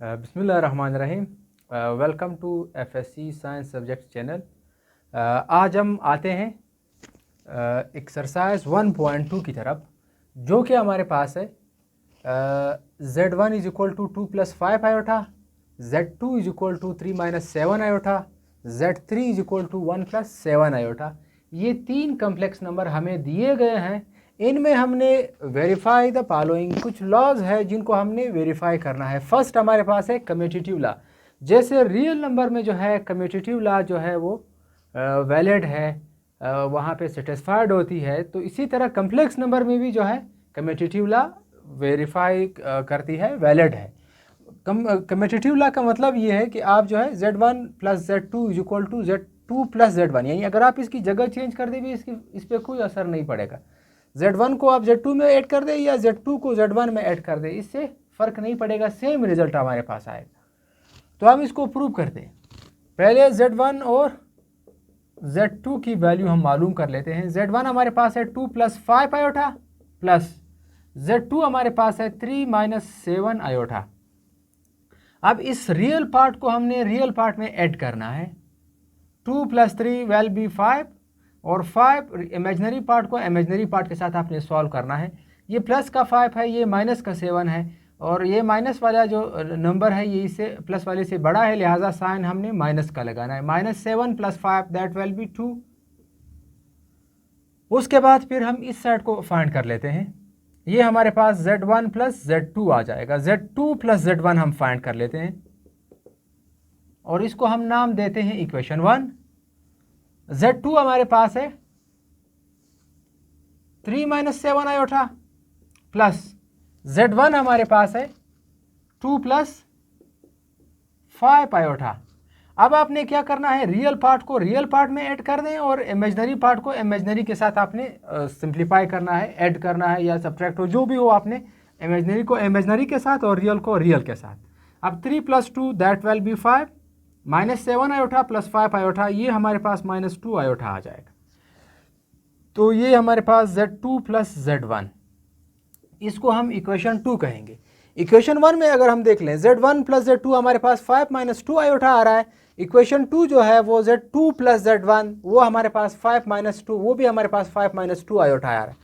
बिस्मिल्लाहिर्रहमानिर्रहीम। Welcome to FSc science subject channel. आज हम आते हैं एक्सरसाइज 1.2 की तरफ, जो कि हमारे पास है Z1 is equal to 2 + 5 iota, Z2 is equal to 3 - 7 iota, Z3 is equal to 1 + 7 iota. ये तीन कम्प्लेक्स नंबर हमें दिए गए हैं। इनमें हमने वेरीफाई द फॉलोइंग, कुछ लॉज है जिनको हमने वेरीफाई करना है। फर्स्ट हमारे पास है कम्यूटेटिव लॉ। जैसे रियल नंबर में जो है कम्यूटेटिव लॉ जो है वो वैलिड है, वहाँ पे सेटिस्फाइड होती है, तो इसी तरह कम्प्लेक्स नंबर में भी जो है कम्यूटेटिव लॉ वेरीफाई करती है, वैलिड है। कम्यूटेटिव लॉ का मतलब ये है कि आप जो है Z1 + Z2 is equal to Z2 + Z1, यानी अगर आप इसकी जगह चेंज कर दे भी इस पर कोई असर नहीं पड़ेगा। Z1 को आप Z2 में ऐड कर दे या Z2 को Z1 में ऐड कर दे, इससे फ़र्क नहीं पड़ेगा, सेम रिजल्ट हमारे पास आएगा। तो हम इसको प्रूव करते हैं। पहले Z1 और Z2 की वैल्यू हम मालूम कर लेते हैं। Z1 हमारे पास है 2 + 5 आयोटा, प्लस Z2 हमारे पास है 3 - 7 आयोटा। अब इस रियल पार्ट को हमने रियल पार्ट में ऐड करना है। 2 + 3 विल बी 5, और 5 इमेजनरी पार्ट को इमेजनरी पार्ट के साथ आपने सॉल्व करना है। ये प्लस का 5 है, ये माइनस का 7 है, और ये माइनस वाला जो नंबर है ये इससे प्लस वाले से बड़ा है, लिहाजा साइन हमने माइनस का लगाना है। -7 + 5 दैट विल बी 2। उसके बाद फिर हम इस साइड को फाइंड कर लेते हैं। ये हमारे पास Z1 + Z2 आ जाएगा। Z2 + Z1 हम फाइंड कर लेते हैं, और इसको हम नाम देते हैं इक्वेशन 1। Z2 हमारे पास है 3 - 7 आयोटा, प्लस Z1 हमारे पास है 2 + 5 आयोटा। अब आपने क्या करना है, रियल पार्ट को रियल पार्ट में ऐड कर दें और इमेजनरी पार्ट को इमेजनरी के साथ आपने सिंप्लीफाई करना है, ऐड करना है या सब्ट्रैक्ट हो, जो भी हो, आपने इमेजनरी को इमेजनरी के साथ और रियल को रियल के साथ। अब 3 + 2 that will B 5, -7 iota + 5 iota, ये हमारे पास -2 आयोटा आ जाएगा। तो ये हमारे पास Z2 + Z1, इसको हम इक्वेशन 2 कहेंगे। इक्वेशन 1 में अगर हम देख लें, Z1 + Z2 हमारे पास 5 - 2 आयोटा आ रहा है। इक्वेशन 2 जो है वो Z2 + Z1, वो हमारे पास 5 - 2, वो भी हमारे पास 5 - 2 आयोटा आ रहा है।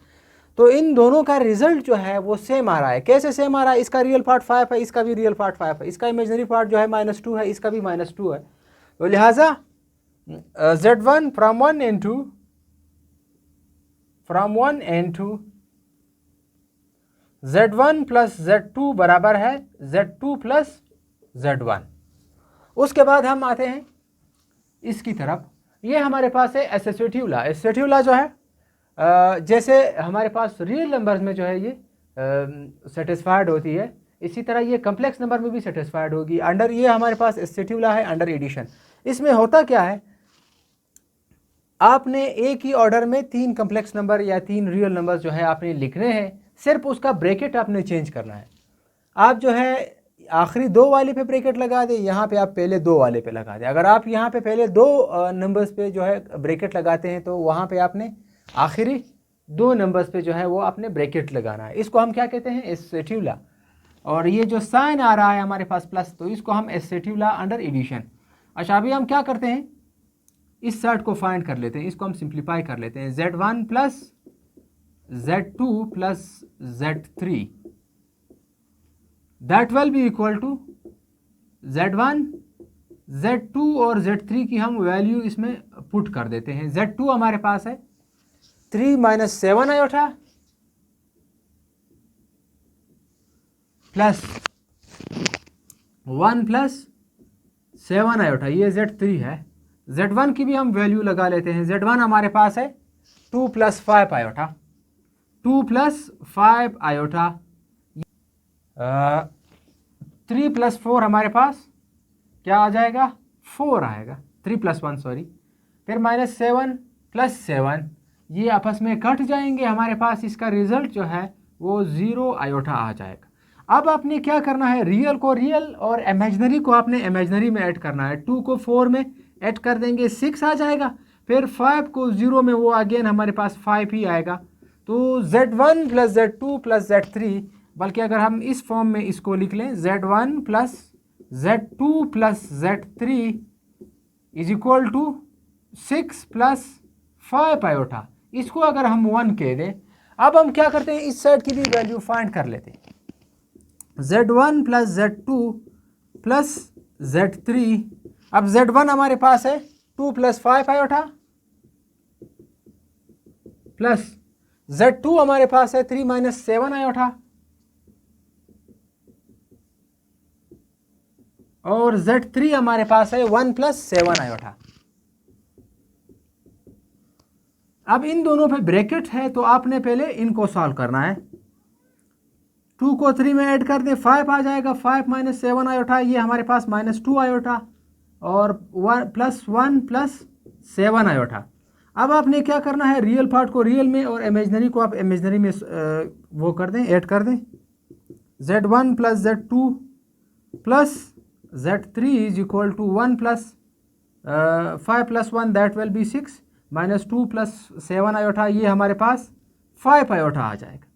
तो इन दोनों का रिजल्ट जो है वो सेम आ रहा है। कैसे सेम आ रहा है? इसका रियल पार्ट 5 है, इसका भी रियल पार्ट 5 है, इसका इमेजनरी पार्ट जो है -2 है, इसका भी -2 है। तो लिहाजा Z1 from 1 and 2 Z1 + Z2 बराबर है Z2 + Z1। उसके बाद हम आते हैं इसकी तरफ। ये हमारे पास है एसोसिएटिव लॉ। एसोसिएटिव लॉ जो है जैसे हमारे पास रियल नंबर्स में जो है ये सेटिस्फाइड होती है, इसी तरह ये कम्प्लेक्स नंबर में भी सेटिस्फाइड होगी। अंडर ये हमारे पास एसोसिएटिव लॉ है अंडर एडिशन। इसमें होता क्या है, आपने एक ही ऑर्डर में 3 कम्प्लेक्स नंबर या 3 रियल नंबर जो है आपने लिखने हैं, सिर्फ उसका ब्रैकेट आपने चेंज करना है। आप जो है आखिरी 2 वाले पे ब्रैकेट लगा दें, यहाँ पे आप पहले 2 वाले पे लगा दें। अगर आप यहाँ पे पहले 2 नंबर्स पे जो है ब्रैकेट लगाते हैं, तो वहाँ पे आपने आखिरी 2 नंबर्स पे जो है वो आपने ब्रैकेट लगाना है। इसको हम क्या कहते हैं? Associative law. और ये जो साइन आ रहा है हमारे पास प्लस, तो इसको हम एसोसिएटिव लॉ अंडर एडिशन। अच्छा, अभी हम क्या करते हैं, इस साइड को फाइंड कर लेते हैं, इसको हम सिंप्लीफाई कर लेते हैं। Z1 + Z2 + Z3 that will be equal to Z1, Z2 और Z3 की हम वैल्यू इसमें पुट कर देते हैं। Z2 हमारे पास है 3 - 7 आयोटा, प्लस 1 + 7 आयोटा, ये Z3 है। Z1 की भी हम वैल्यू लगा लेते हैं। Z1 हमारे पास है 2 + 5 आयोटा, 2 + 5 आयोटा, 3 + 4 हमारे पास क्या आ जाएगा? 4 आएगा। 3 + 1 सॉरी, फिर -7 + 7, ये आपस में कट जाएंगे, हमारे पास इसका रिजल्ट जो है वो 0 आयोटा आ जाएगा। अब आपने क्या करना है, रियल को रियल और इमेजनरी को आपने इमेजनरी में ऐड करना है। 2 को 4 में ऐड कर देंगे, 6 आ जाएगा। फिर 5 को 0 में, वो अगेन हमारे पास 5 ही आएगा। तो Z1 + Z2 + Z3, बल्कि अगर हम इस फॉर्म में इसको लिख लें, Z1 + Z2 plus Z3 is equal to 6 plus 5 iota. इसको अगर हम 1 कह दें, अब हम क्या करते हैं, इस साइड की भी वैल्यू फाइंड कर लेते हैं। Z1 plus Z2 plus Z3, अब Z1 हमारे पास है 2 प्लस 5 आयोटा, प्लस Z2 हमारे पास है 3 माइनस 7 आयोटा, और Z3 हमारे पास है 1 प्लस 7 आयोटा। अब इन दोनों पे ब्रैकेट है तो आपने पहले इनको सॉल्व करना है। 2 को 3 में ऐड कर दे, 5 आ जाएगा। 5 माइनस 7 आयोटा, ये हमारे पास -2 आयोटा, और 1 प्लस 1 प्लस 7 आयोटा। अब आपने क्या करना है, रियल पार्ट को रियल में और इमेजनरी को आप इमेजनरी में वो कर दें, ऐड कर दें। Z1 plus Z2 plus Z3 is equal to 1 plus 5 plus 1 that will be 6, -2 plus 7 iota, ये हमारे पास 5 आयोटा आ जाएगा।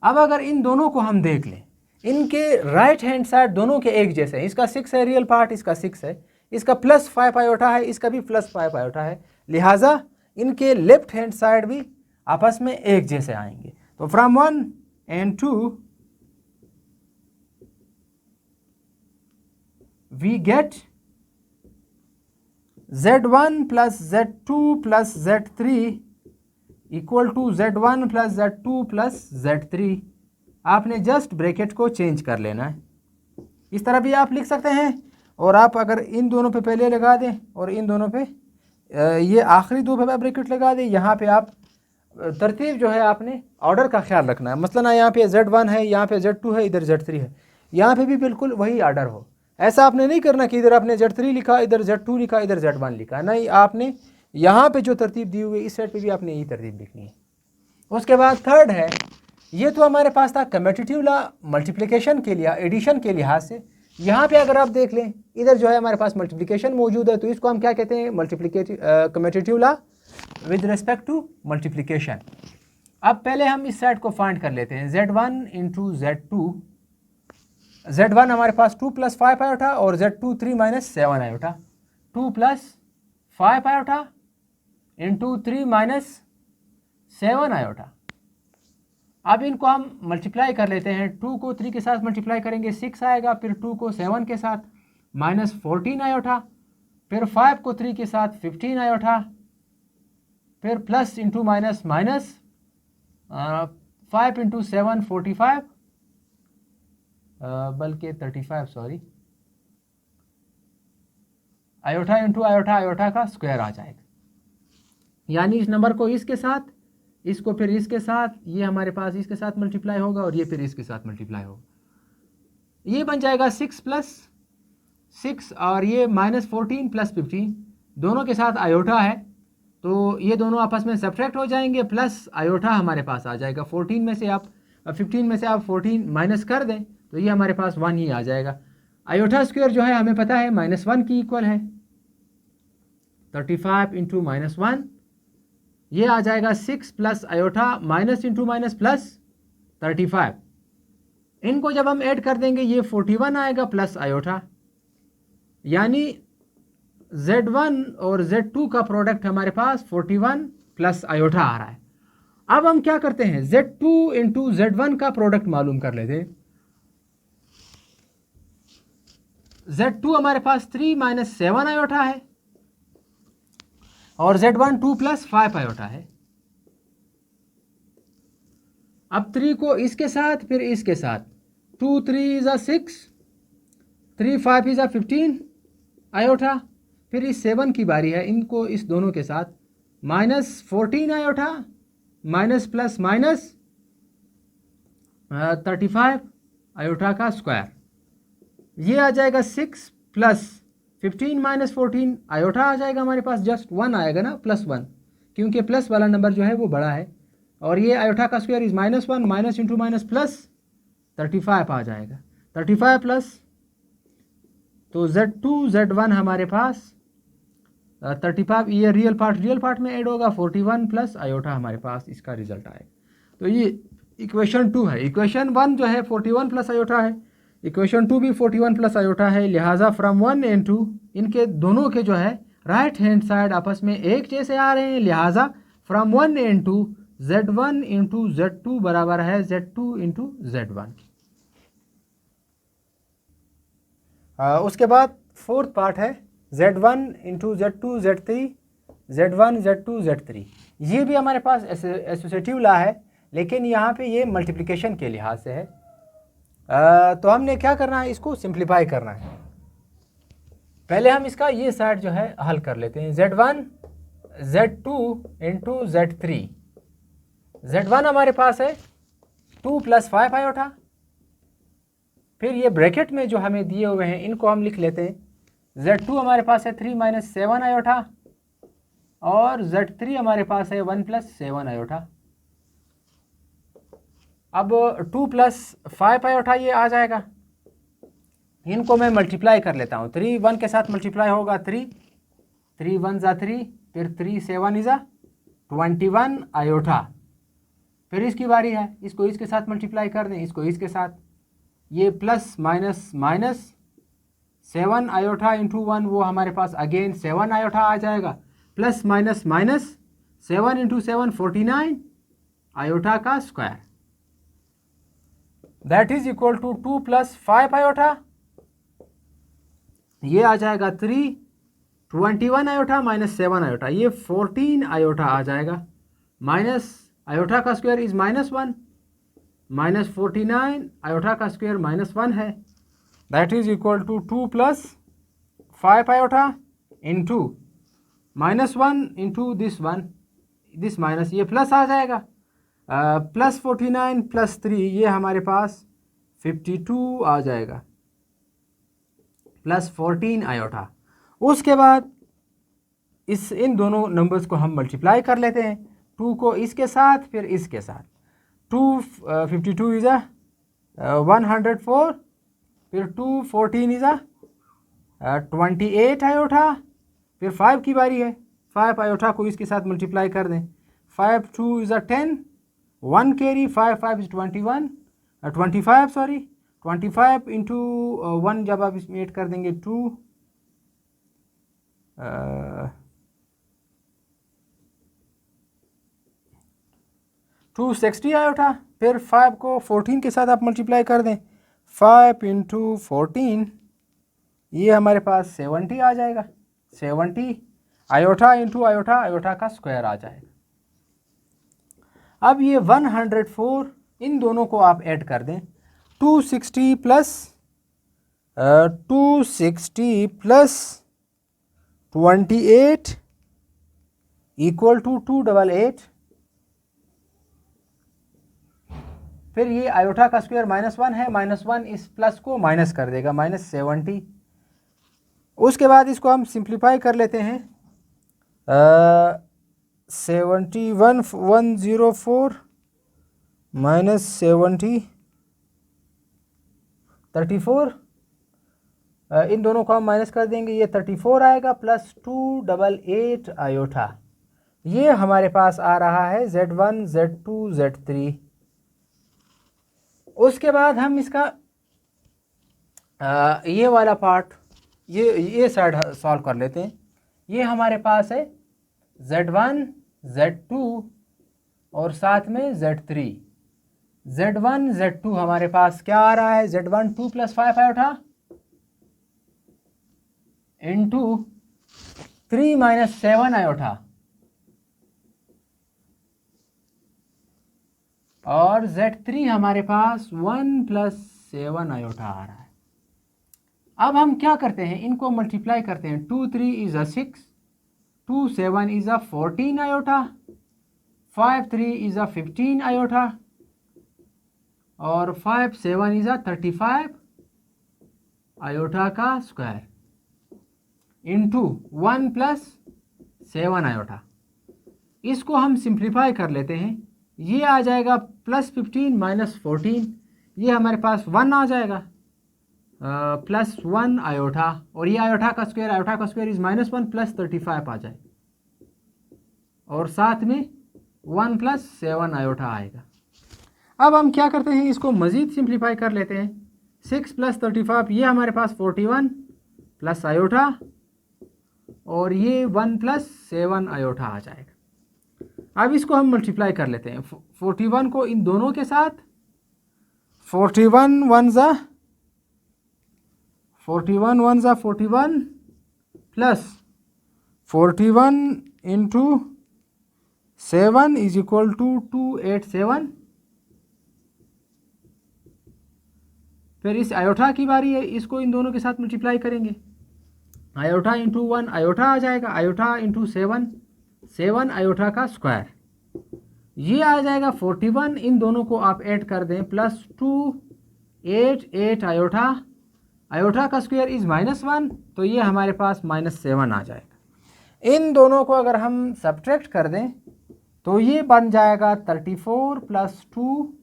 अब अगर इन दोनों को हम देख लें, इनके राइट हैंड साइड दोनों के एक जैसे हैं। इसका 6 है रियल पार्ट, इसका 6 है, इसका प्लस 5 आयोटा है, इसका भी प्लस 5 आयोटा है, लिहाजा इनके लेफ्ट हैंड साइड भी आपस में एक जैसे आएंगे। तो from 1 and 2 we get Z1 plus Z2 plus Z3 equal to Z1 plus Z2 plus Z3। आपने जस्ट ब्रैकेट को चेंज कर लेना है। इस तरह भी आप लिख सकते हैं, और आप अगर इन दोनों पे पहले लगा दें और इन दोनों पे ये आखिरी दो पे ब्रैकेट लगा दें, यहाँ पे आप तरतीब जो है आपने ऑर्डर का ख्याल रखना है। मसलन यहाँ पे Z1 है, यहाँ पे Z2 है, इधर Z3 है, यहाँ पे भी बिल्कुल वही ऑर्डर हो। ऐसा आपने नहीं करना कि इधर आपने Z3 लिखा, इधर Z2 लिखा, इधर Z1 लिखा, नहीं, आपने यहाँ पे जो तरतीब दी हुई है इस साइड पे भी आपने यही तरतीब लिखनी है। उसके बाद थर्ड है, ये तो हमारे पास था कम्यूटेटिव लॉ मल्टीप्लिकेशन के लिए, एडिशन के लिहाज से। यहाँ पे अगर आप देख लें, इधर जो है हमारे पास मल्टीप्लिकेशन मौजूद है, तो इसको हम क्या कहते हैं, multiplicative commutative law with respect to multiplication. अब पहले हम इस साइड को फाइंड कर लेते हैं, Z1 इंटू Z2। Z1 हमारे पास 2 प्लस 5 आयोटा, और Z2 3 minus 7 iota. 2 plus 5 iota into 3 minus 7 iota. अब इनको हम मल्टीप्लाई कर लेते हैं। 2 को 3 के साथ मल्टीप्लाई करेंगे 6 आएगा, फिर 2 को 7 के साथ -14 आयोटा, फिर 5 को 3 के साथ 15 आयोटा, फिर plus into minus minus 5 into 7 45, बल्कि 35 sorry, iota into iota, iota का स्क्वायर आ जाएगा। यानी इस नंबर को इसके साथ, इसको फिर इसके साथ, ये हमारे पास इसके साथ मल्टीप्लाई होगा, और ये फिर इसके साथ मल्टीप्लाई होगा। ये बन जाएगा 6 प्लस 6, और ये -14 प्लस 15, दोनों के साथ आयोटा है, तो ये दोनों आपस में सब्ट्रैक्ट हो जाएंगे, प्लस आयोटा हमारे पास आ जाएगा। 14 में से आप 15 में से आप 14 माइनस कर दें तो ये हमारे पास 1 ही आ जाएगा। आयोटा स्क्वायर जो है हमें पता है -1 की इक्वल है। 35 इंटू -1, ये आ जाएगा 6 plus iota minus into minus plus 35। इनको जब हम ऐड कर देंगे ये 41 आएगा प्लस आयोटा, यानी Z1 और Z2 का प्रोडक्ट हमारे पास 41 प्लस आयोटा आ रहा है। अब हम क्या करते हैं, Z2 इंटू Z1 का प्रोडक्ट मालूम कर लेते हैं। Z2 हमारे पास 3 माइनस 7 आयोटा है, और Z1 2 प्लस 5 आयोटा है। अब 3 को इसके साथ फिर इसके साथ, 2 3 इज 6, 3 5 इज 15 आयोटा, फिर इस 7 की बारी है, इनको इस दोनों के साथ -14 iota minus plus minus 35 iota का स्क्वायर, ये आ जाएगा 6 प्लस 15 माइनस 14 आयोटा आ जाएगा हमारे पास, जस्ट 1 आएगा ना, +1, क्योंकि प्लस वाला नंबर जो है वो बड़ा है, और ये आयोटा का square is -1, minus into minus plus 35 आ जाएगा। 35 प्लस, तो Z2 Z1 हमारे पास 35, ये रियल पार्ट में ऐड होगा, 41 प्लस आयोटा हमारे पास इसका रिजल्ट आएगा। तो ये इक्वेशन 2 है। इक्वेशन 1 जो है 41 प्लस आयोटा है, इक्वेशन 2 भी 41 प्लस आयोटा है, लिहाजा फ्रॉम 1 एंड 2 इनके दोनों के जो है राइट हैंड साइड आपस में एक जैसे आ रहे हैं, लिहाजा from 1 and 2 Z1 into Z2 बराबर है Z2 इंटू Z1। उसके बाद फोर्थ पार्ट है Z1 into Z2 Z3, Z1 Z2 Z3। ये भी हमारे पास एसोसिएटिव ला है, लेकिन यहाँ पे ये मल्टीप्लिकेशन के लिहाज से है। तो हमने क्या करना है, इसको सिंप्लीफाई करना है। पहले हम इसका ये साइड जो है हल कर लेते हैं। Z1 Z2 into Z3। Z1 हमारे पास है 2 प्लस 5 आयोटा, फिर ये ब्रैकेट में जो हमें दिए हुए हैं इनको हम लिख लेते हैं। Z2 हमारे पास है 3 माइनस 7 आयोटा और Z3 हमारे पास है 1 प्लस 7 आयोटा। अब 2 प्लस 5 आयोटा ये आ जाएगा, इनको मैं मल्टीप्लाई कर लेता हूँ। 3 1 के साथ मल्टीप्लाई होगा 3 1 ज़ा 3, फिर 3 7 इज़ा 21 आयोटा। फिर इसकी बारी है, इसको इसके साथ मल्टीप्लाई कर दें, इसको इसके साथ, ये plus minus minus 7 iota into 1, वो हमारे पास अगेन 7 आयोटा आ जाएगा, plus minus minus 7 into 7 49 iota का square, that is equal to 2 plus 5 iota, ये आ जाएगा 3 21 आयोटा माइनस 7 आयोटा, ये 14 आयोटा आ जाएगा, माइनस आयोटा का स्क्वायर इज -1, माइनस 49 आयोटा का स्क्वायर -1 है, that is equal to 2 plus 5 iota into -1 into this minus, ये प्लस आ जाएगा, प्लस 49 प्लस 3, ये हमारे पास 52 आ जाएगा, प्लस 14 आयोटा। उसके बाद इन दोनों नंबर्स को हम मल्टीप्लाई कर लेते हैं, 2 को इसके साथ फिर इसके साथ, 52 इज़ 104, फिर 14 इज़ 28 आयोटा, फिर 5 की बारी है, 5 आयोटा को इसके साथ मल्टीप्लाई कर दें, 5 2 is 10, 1 carry, 5 5 is 25 sorry, 25 into 1 जब आप इसमें ऐड कर देंगे 260 आयोटा, फिर 5 को 14 के साथ आप मल्टीप्लाई कर दें, 5 इंटू 14, ये हमारे पास 70 आ जाएगा, 70 आयोटा इंटू आयोटा, आयोटा का स्क्वायर आ जाएगा। अब ये 104 इन दोनों को आप ऐड कर दें, 260 प्लस 28 इक्वल टू 288, फिर ये आयोटा का स्क्वायर -1 है, -1 इस प्लस को माइनस कर देगा, -70। उसके बाद इसको हम सिंप्लीफाई कर लेते हैं, 71 माइनस 70 34, इन दोनों को हम माइनस कर देंगे, ये 34 आएगा, प्लस 288 आयोटा, ये हमारे पास आ रहा है Z1 Z2 Z3। उसके बाद हम इसका ये वाला पार्ट, ये साइड सॉल्व कर लेते हैं। ये हमारे पास है Z1 Z2 और साथ में Z3। Z1 Z2 हमारे पास क्या आ रहा है, Z1 2 plus 5 iota into 3 minus 7 iota, और Z3 हमारे पास 1 प्लस 7 आयोटा आ रहा है। अब हम क्या करते हैं, इनको मल्टीप्लाई करते हैं, 2 3 is 6, 2 7 is 14 iota, 5 3 is 15 iota, और 5 7 इज़ 35 आयोटा का स्क्वायर इंटू 1 प्लस 7 आयोटा। इसको हम सिंप्लीफाई कर लेते हैं, ये आ जाएगा प्लस 15 माइनस 14, ये हमारे पास 1 आ जाएगा, प्लस 1 आयोटा, और ये आयोटा का स्क्वायर इज -1 प्लस 35 आ जाएगा, और साथ में 1 प्लस 7 आयोटा आएगा। अब हम क्या करते हैं, इसको मज़ीद सिंप्लीफाई कर लेते हैं, 6 प्लस 35, ये हमारे पास 41 प्लस आयोटा, और ये 1 प्लस 7 आयोटा आ जाएगा। अब इसको हम मल्टीप्लाई कर लेते हैं 41 को इन दोनों के साथ, 41 1 ज़ा 41 plus 41 into 7 is equal to 287। फिर इस आयोटा की बारी है, इसको इन दोनों के साथ मल्टीप्लाई करेंगे। आयोटा इंटू 1 आयोटा आ जाएगा, आयोटा इंटू 7 7 आयोटा का स्क्वायर, ये आ जाएगा 41। इन दोनों को आप ऐड कर दें, प्लस 2 8 आयोटा, आयोटा का स्क्वायर इज -1, तो ये हमारे पास -7 आ जाएगा। इन दोनों को अगर हम सब्ट्रैक्ट कर दें तो ये बन जाएगा 34 प्लस 2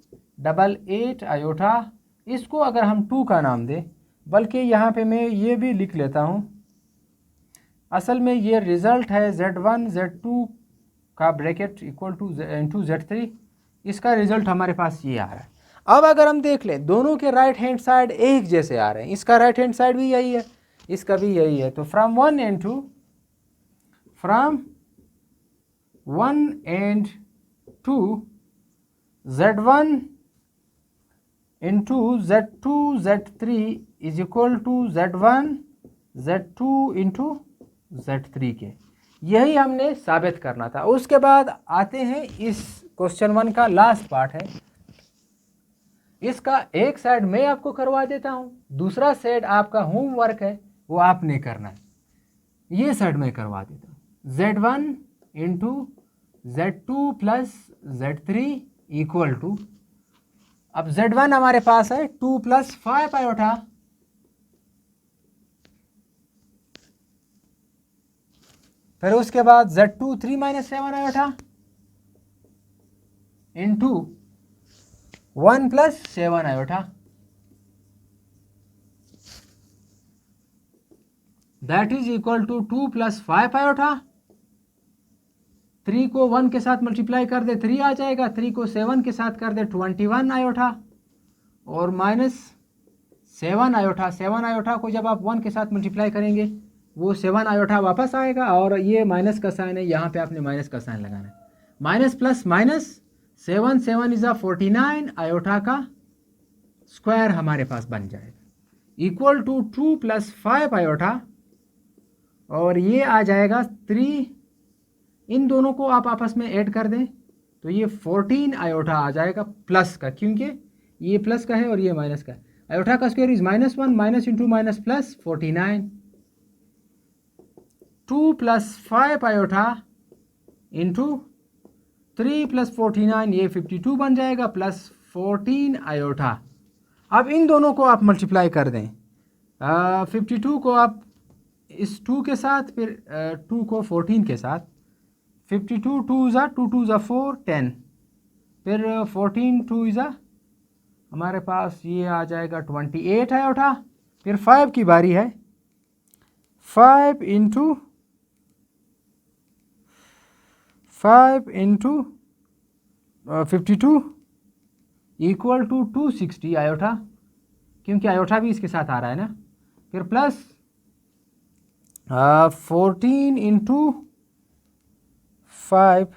88 आयोटा। इसको अगर हम 2 का नाम दें, बल्कि यहाँ पे मैं ये भी लिख लेता हूँ, असल में ये रिज़ल्ट है Z1 Z2 का bracket equal two into Z3, इसका रिज़ल्ट हमारे पास ये आ रहा है। अब अगर हम देख लें दोनों के राइट हैंड साइड एक जैसे आ रहे हैं, इसका राइट हैंड साइड भी यही है, इसका भी यही है, तो from 1 and 2 Z1 into Z2 Z3 is equal to Z1 Z2 into Z3 के, यही हमने साबित करना था। उसके बाद आते हैं इस क्वेश्चन 1 का लास्ट पार्ट है। इसका एक साइड मैं आपको करवा देता हूँ, दूसरा साइड आपका होमवर्क है, वो आपने करना है। ये साइड मैं करवा देता हूँ, Z1 into Z2 plus Z3 equal to, अब Z1 हमारे पास है 2 प्लस 5 आयोटा, फिर उसके बाद Z2 3 minus 7 iota into 1 plus 7 iota, that is equal to 2 plus 5 iota. 3 को 1 के साथ मल्टीप्लाई कर दे 3 आ जाएगा, 3 को 7 के साथ कर दे 21 आयोटा, और माइनस 7 आयोटा। 7 आयोटा को जब आप 1 के साथ मल्टीप्लाई करेंगे वो 7 आयोटा वापस आएगा, और ये माइनस का साइन है, यहाँ पे आपने माइनस का साइन लगाना है। Minus plus minus 7 is 49 iota का स्क्वायर हमारे पास बन जाएगा, इक्वल टू 2 प्लस 5 आयोटा, और ये आ जाएगा 3। इन दोनों को आप आपस में ऐड कर दें तो ये 14 आयोटा आ जाएगा प्लस का, क्योंकि ये प्लस का है और ये माइनस का है। आयोटा का square is -1, minus into minus plus 49, 2 plus 5 iota into 3 plus 49, ये 52 बन जाएगा, प्लस 14 आयोटा। अब इन दोनों को आप मल्टीप्लाई कर दें, 52 को आप इस 2 के साथ, फिर 2 को 14 के साथ, 52 2 ज़ा 2 ज़ा 4 10, फिर 14 2 ज़ा हमारे पास ये आ जाएगा 28 आयोटा। फिर 5 की बारी है, 5 इंटू 52 इक्वल टू 260 आयोटा, क्योंकि आयोटा भी इसके साथ आ रहा है ना। फिर plus 14 into 5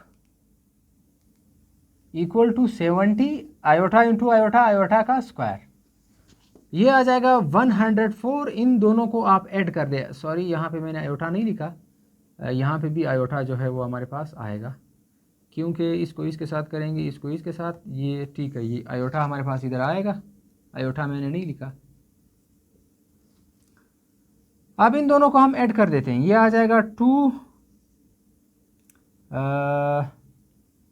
equal to 70 iota into iota, iota का स्क्वायर, ये आ जाएगा 104। इन दोनों को आप ऐड कर दे, सॉरी यहाँ पे मैंने आयोटा नहीं लिखा, यहाँ पे भी आयोटा जो है वो हमारे पास आएगा, क्योंकि इसको इसके साथ करेंगे, इसको इसके साथ, ये ठीक है, ये आयोटा हमारे पास इधर आएगा, आयोटा मैंने नहीं लिखा। अब इन दोनों को हम ऐड कर देते हैं, ये आ जाएगा 2,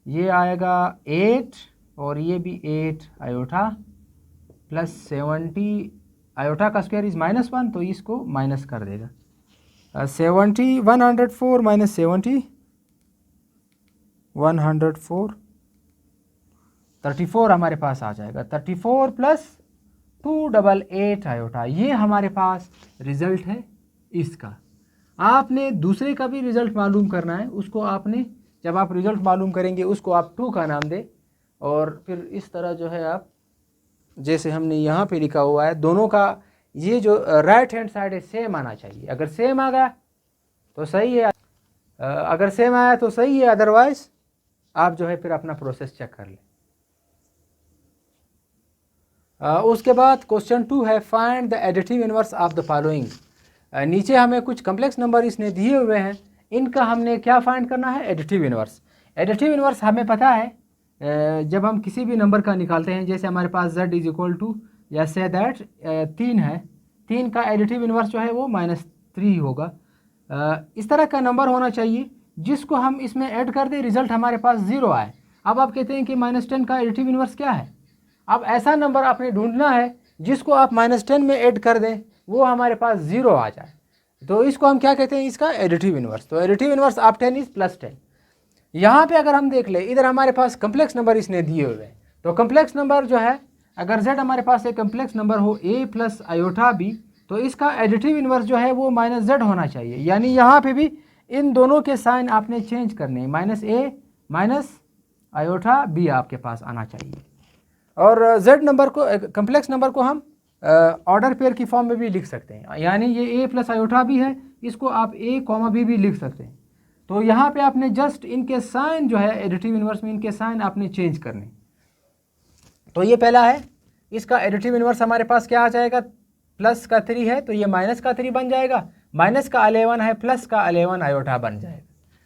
ये आएगा 8, और ये भी 8 आयोटा, प्लस 70 आयोटा का स्क्वायर इज -1, तो इसको माइनस कर देगा। 70 104 माइनस 70 104 34 हमारे पास आ जाएगा, 34 प्लस 288 आयोटा, ये हमारे पास रिजल्ट है इसका। आपने दूसरे का भी रिजल्ट मालूम करना है, उसको आपने जब आप रिजल्ट मालूम करेंगे उसको आप 2 का नाम दें, और फिर इस तरह जो है आप जैसे हमने यहाँ पे लिखा हुआ है, दोनों का ये जो राइट हैंड साइड है सेम आना चाहिए। अगर सेम आ गया तो सही है, अगर सेम आया तो सही है, अदरवाइज आप जो है फिर अपना प्रोसेस चेक कर लें। उसके बाद क्वेश्चन 2 है find the additive inverse of the following. नीचे हमें कुछ कम्प्लेक्स नंबर इसने दिए हुए हैं, इनका हमने क्या फाइंड करना है, एडिटिव इनवर्स। एडिटिव इनवर्स हमें पता है जब हम किसी भी नंबर का निकालते हैं, जैसे हमारे पास z इज इक्वल टू या से दैट 3 है, 3 का एडिटिव इनवर्स जो है वो -3 होगा। इस तरह का नंबर होना चाहिए जिसको हम इसमें ऐड कर दें, रिजल्ट हमारे पास 0 आए। अब आप कहते हैं कि -10 का एडिटिव इनवर्स क्या है। अब ऐसा नंबर आपने ढूंढना है जिसको आप -10 में ऐड कर दें, वो हमारे पास 0 आ जाए, तो इसको हम क्या कहते हैं, इसका एडिटिव इनवर्स। तो एडिटिव इनवर्स ऑफ 10 इज +10। यहाँ पे अगर हम देख ले, इधर हमारे पास कम्प्लेक्स नंबर इसने दिए हुए हैं, तो कम्प्लेक्स नंबर जो है, अगर z हमारे पास एक कम्प्लेक्स नंबर हो a + i तो इसका एडिटिव इनवर्स जो है वो -z होना चाहिए। यानी यहाँ पे भी इन दोनों के साइन आपने चेंज करने, -a - i आपके पास आना चाहिए। और z नंबर को, कम्प्लेक्स नंबर को हम ऑर्डर पेयर की फॉर्म में भी लिख सकते हैं, यानी ये a + i है, इसको आप a, b भी लिख सकते हैं। तो यहाँ पे आपने जस्ट इनके साइन जो है एडिटिव इनवर्स में, इनके साइन आपने चेंज करने। तो ये पहला है, इसका एडिटिव इनवर्स हमारे पास क्या आ जाएगा, +3 है तो ये -3 बन जाएगा, -11 है, +11 बन जाएगा।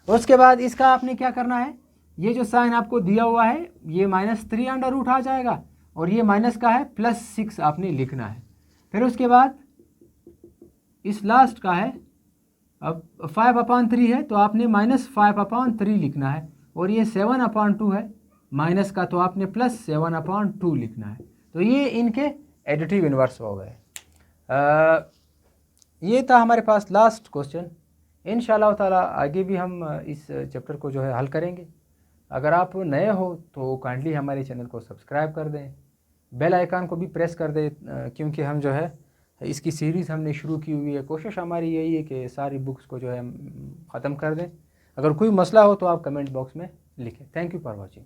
उसके बाद इसका आपने क्या करना है, ये जो साइन आपको दिया हुआ है ये -3 आ जाएगा, और ये माइनस का है +6 आपने लिखना है। फिर उसके बाद इस लास्ट का है, अब 5/3 है तो आपने -5/3 लिखना है, और ये 7/2 है माइनस का, तो आपने +7/2 लिखना है। तो ये इनके एडिटिव इनवर्स हो गए। ये था हमारे पास लास्ट क्वेश्चन। इंशाल्लाह ताला आगे भी हम इस चैप्टर को जो है हल करेंगे। अगर आप नए हो तो काइंडली हमारे चैनल को सब्सक्राइब कर दें, बेल आइकन को भी प्रेस कर दें, क्योंकि हम जो है इसकी सीरीज़ हमने शुरू की हुई है। कोशिश हमारी यही है कि सारी बुक्स को जो है ख़त्म कर दें। अगर कोई मसला हो तो आप कमेंट बॉक्स में लिखें। Thank you for watching.